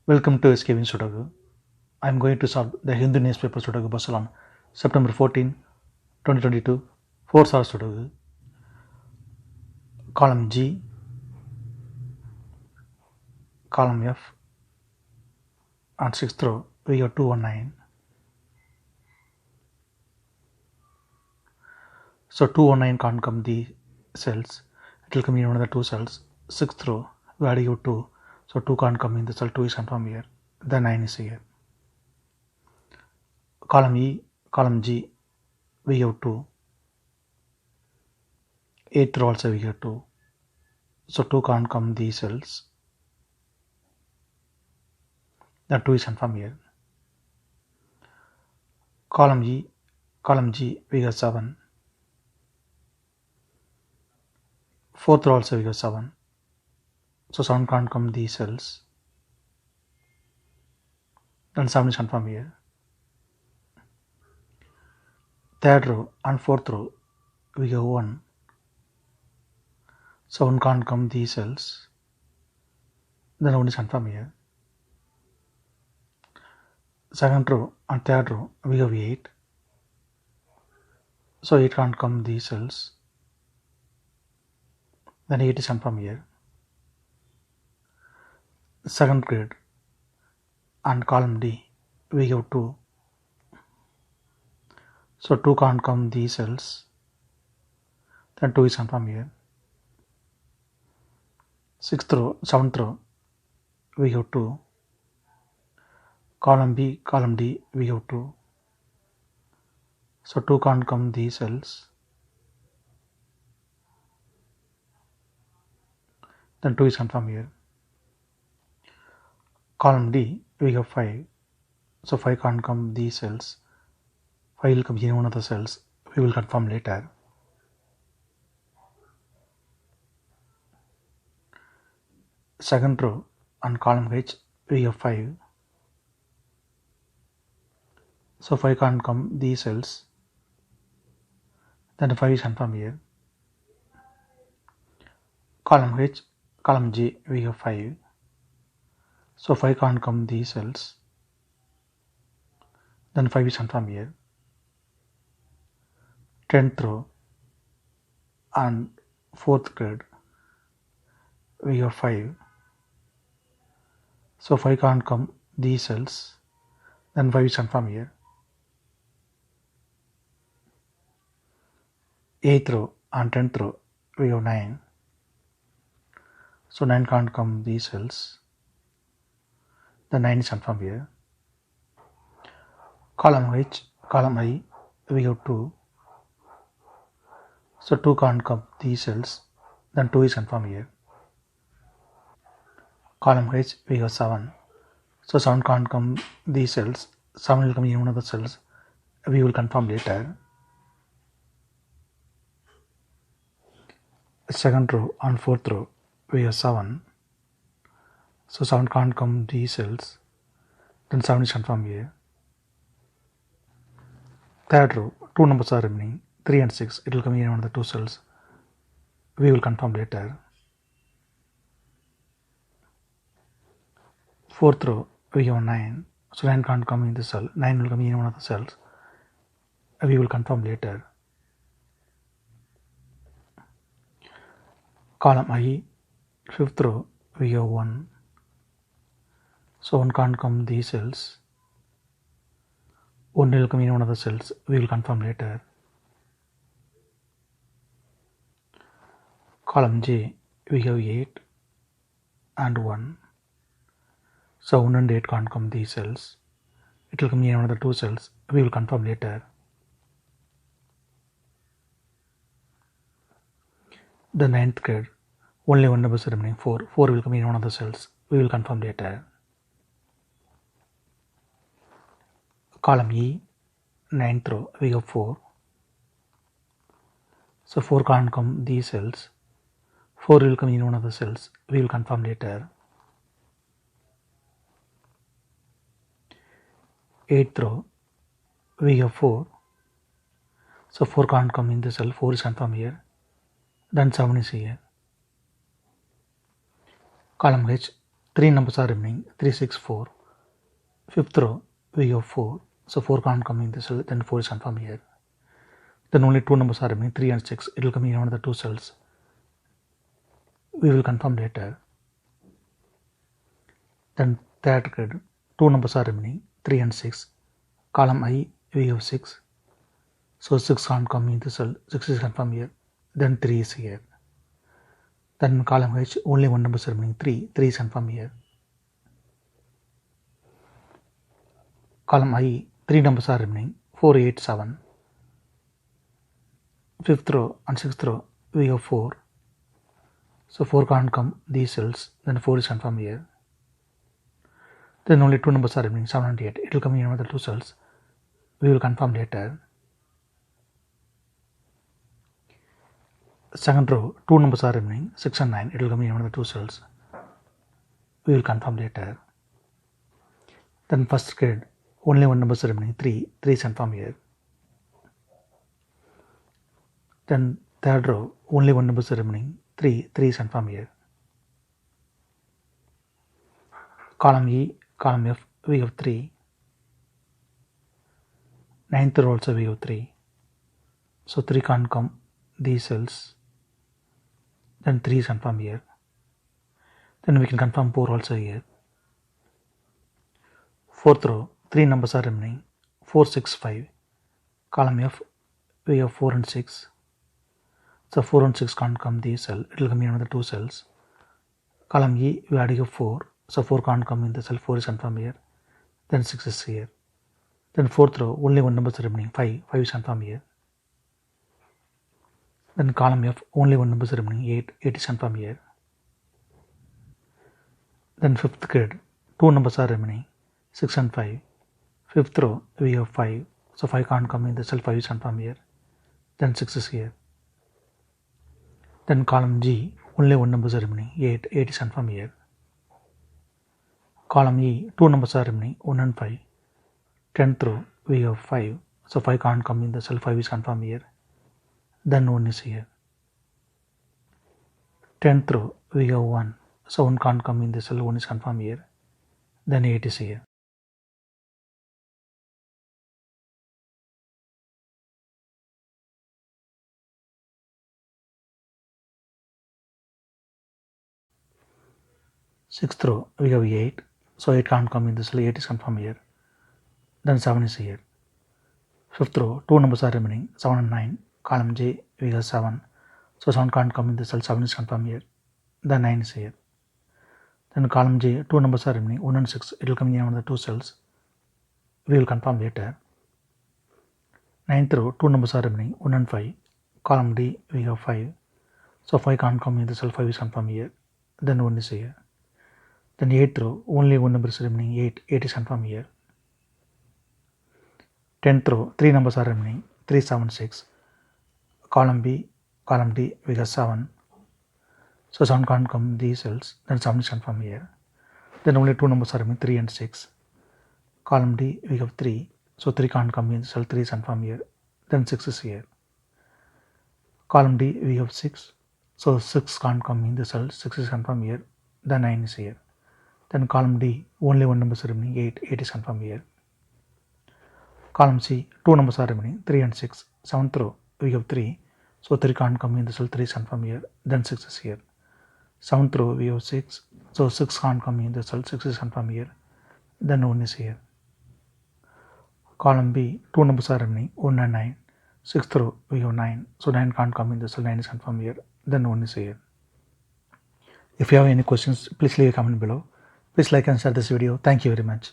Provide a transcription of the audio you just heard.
Welcome to SkVm Sudoku. I am going to solve the Hindu newspaper Sudoku puzzle on September 14, 2022. 4 hours Sudoku. Column G, column F, and 6th row we have 219. So 219 can't come the cells. It will come in one of the two cells. 6th row we already have 2. So 2 can't come in the cell. 2 is confirmed here. The 9 is here. Column E, column G we have 2. 8th row also we have 2. So 2 can't come the cells. The 2 is confirmed here. Column E, column G we have 7. 4th row also we have 7. So 7 can't come the cells. Then 7 is confirmed here. 3rd row and 4th row we have 1. So 1 can't come the cells. Then 1 is confirmed here. 2nd row and 3rd row we have 8. So 8 can't come the cells. Then 8 is confirmed here. 2nd grade and column D we have 2. So 2 can't come the cells. Then 2 is confirmed here. 6th row, 7th row we have 2. Column B, column D we have 2. So 2 can't come the cells. Then 2 is confirmed here. Column D we have 5. So 5 can't come the cells. 5 will come in one of the cells. We will confirm later. Second row and column H we have 5. So 5 can't come the cells. Then 5 is confirmed here. Column H, column J we have 5. So 5 can't come the cells. Then 5 is confirmed here. 10th row and 4th grade we have 5. So 5 can't come the cells. Then 5 is confirmed here. 8th row and 10th row we have 9. So 9 can't come the cells. The 9 is confirmed here. Column H, column I we have 2. So 2 can't come the cells. Then 2 is confirmed here. Column H we have 7. So 7 can't come the cells. 7 will come in one of the cells. We will confirm later. Second row and 4th row we have 7. So 7 can't come the cells. Then 7 is confirmed here. Third row, 2 numbers are remaining, 3 and 6. It will come in one of the 2 cells. We will confirm later. 4th row we have 9. So 9 can't come in the cell. 9 will come in one of the cells. We will confirm later. Column I, 5th row we have 1. So 1 can't come the cells. 1 will come in one of the cells. We will confirm later. Column J we have 8 and 1. So 1 and 8 can't come the cells. It will come in one of the 2 cells. We will confirm later. The 9th grade, only 1 number is remaining, 4. 4 will come in one of the cells. We will confirm later. Column E, 9th row, we have 4. So 4 can't come these cells. 4 will come in one of the cells. We will confirm later. 8th row, we have 4. So 4 can't come in the cell. 4 is confirmed here. Then 7 is here. Column H, 3 numbers are remaining, 3, 6, 4. Fifth row, we have 4. So 4 can't come in this cell, then 4 is confirmed here. Then only 2 numbers are remaining, 3 and 6. It will come in one of the 2 cells. We will confirm later. Then third grid, 2 numbers are remaining, 3 and 6. Column I, we have 6. So 6 can't come in the cell, 6 is confirmed here. Then 3 is here. Then column H, only 1 number is remaining, 3. 3 is confirmed here. Column I, 3 numbers are remaining, 4, 8, 7. Fifth row and sixth row, we have 4. So 4 can't come these cells, then 4 is confirmed here. Then only 2 numbers are remaining, 7 and 8. It will come in another 2 cells. We will confirm later. Second row, 2 numbers are remaining, 6 and 9. It will come in another 2 cells. We will confirm later. Then first grid, only 1 number is remaining, 3. 3 is confirmed here. Then third row, only 1 number is remaining, 3. 3 is confirmed here. Column E, column F, we have 3. Ninth row also we have 3. So 3 can't come these cells. Then 3 is confirmed here. Then we can confirm 4 also here. Fourth row, 3 numbers are remaining, 4, 6, 5. Column F, we have 4 and 6. So 4 and 6 can't come these cells. It will come in another 2 cells. Column E, we already have 4. So 4 can't come in the cell, 4 is confirmed here. Then 6 is here. Then fourth row, only 1 number is remaining, 5. 5 is confirmed here. Then column F, only 1 number is remaining, 8. 8 is confirmed here. Then fifth grid, 2 numbers are remaining, 6 and 5. Fifth row, we have 5. So 5 can't come in the cell, 5 is confirmed here. Then 6 is here. Then column G, only 1 number is remaining, 8. 8 is confirmed here. Column E, 2 numbers are remaining, 1 and 5. 10th row, we have 5. So 5 can't come in the cell, 5 is confirmed here. Then 1 is here. 10th row, we have 1. So 1 can't come in the cell, 1 is confirmed here. Then 8 is here. Sixth row, we have 8. So 8 can't come in the cell, 8 is confirmed here. Then 7 is here. Fifth row, 2 numbers are remaining, 7 and 9. Column J, we have 7. So 7 can't come in the cell, 7 is confirmed here. Then 9 is here. Then column J, 2 numbers are remaining, 1 and 6. It will come in one of the 2 cells. We will confirm later. Ninth row, 2 numbers are remaining, 1 and 5. Column D, we have 5. So 5 can't come in the cell, 5 is confirmed here. Then 1 is here. Then 8th row, only 1 number is remaining, 8. 8 is confirmed here. 10th row, 3 numbers are remaining, 3, 7, 6. Column B, column D, we have 7. So 7 can't come these cells, then 7 is confirmed here. Then only 2 numbers are remaining, 3 and 6. Column D, we have 3. So 3 can't come in cell, 3 is confirmed here. Then 6 is here. Column D, we have 6. So 6 can't come in the cell, 6 is confirmed here. Then 9 is here. Then column D, only 1 number is remaining, 8. 8 is confirmed here. Column C, 2 numbers are remaining, 3 and 6. 7th row, we have 3. So 3 can't come in the cell, 3 is confirmed here. Then 6 is here. 7th row, we have 6. So 6 can't come in the cell, 6 is confirmed here. Then 1 is here. Column B, 2 numbers are remaining, 1 and 9. 6th row, we have 9. So 9 can't come in the cell, 9 is confirmed here. Then 1 is here. If you have any questions, please leave a comment below. Please like and share this video. Thank you very much.